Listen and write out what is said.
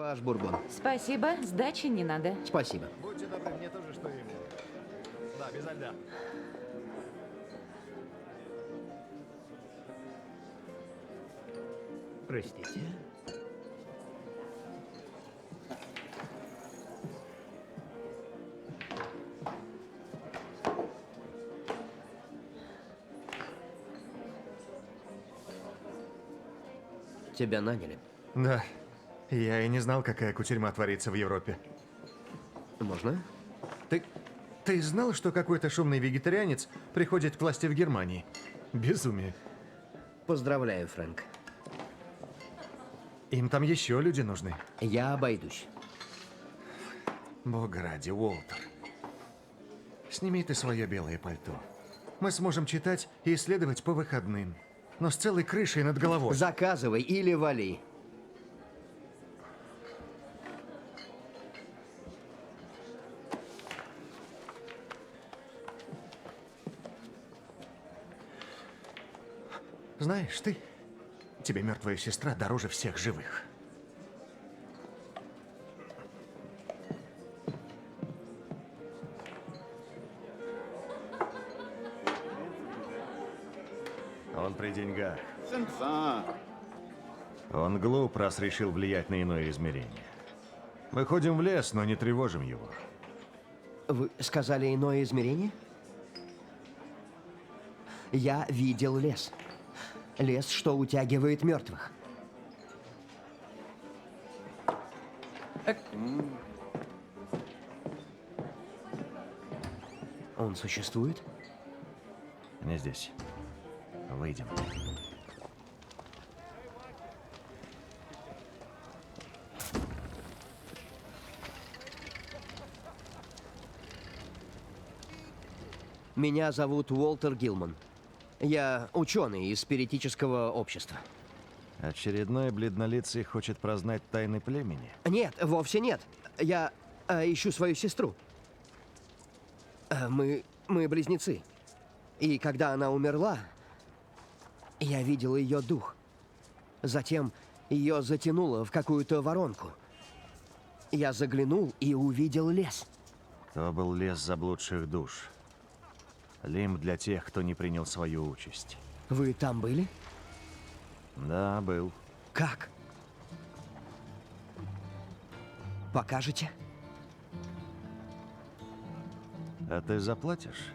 Ваш бурбон. Спасибо, сдачи не надо. Спасибо. Будьте добры, мне тоже что ему. Да, безо льда. Простите. Тебя наняли. Да. Я и не знал, какая кутерьма творится в Европе. Можно? Ты знал, что какой-то шумный вегетарианец приходит к власти в Германии? Безумие. Поздравляю, Фрэнк. Им там еще люди нужны. Я обойдусь. Бога ради, Уолтер. Сними ты свое белое пальто. Мы сможем читать и исследовать по выходным. Но с целой крышей над головой. Заказывай или вали. Знаешь, тебе мертвая сестра дороже всех живых. Он при деньгах. Он глуп, раз решил влиять на иное измерение. Мы ходим в лес, но не тревожим его. Вы сказали иное измерение? Я видел лес. Лес, что утягивает мертвых. Он существует? Не здесь. Выйдем. Меня зовут Уолтер Гилман. Я ученый из спиритического общества. Очередной бледнолицый хочет прознать тайны племени? Нет, вовсе нет. Я ищу свою сестру. Мы близнецы. И когда она умерла, я видел ее дух. Затем ее затянуло в какую-то воронку. Я заглянул и увидел лес. То был лес заблудших душ. Лимб для тех, кто не принял свою участь. Вы там были? Да, был. Как? Покажете? А ты заплатишь?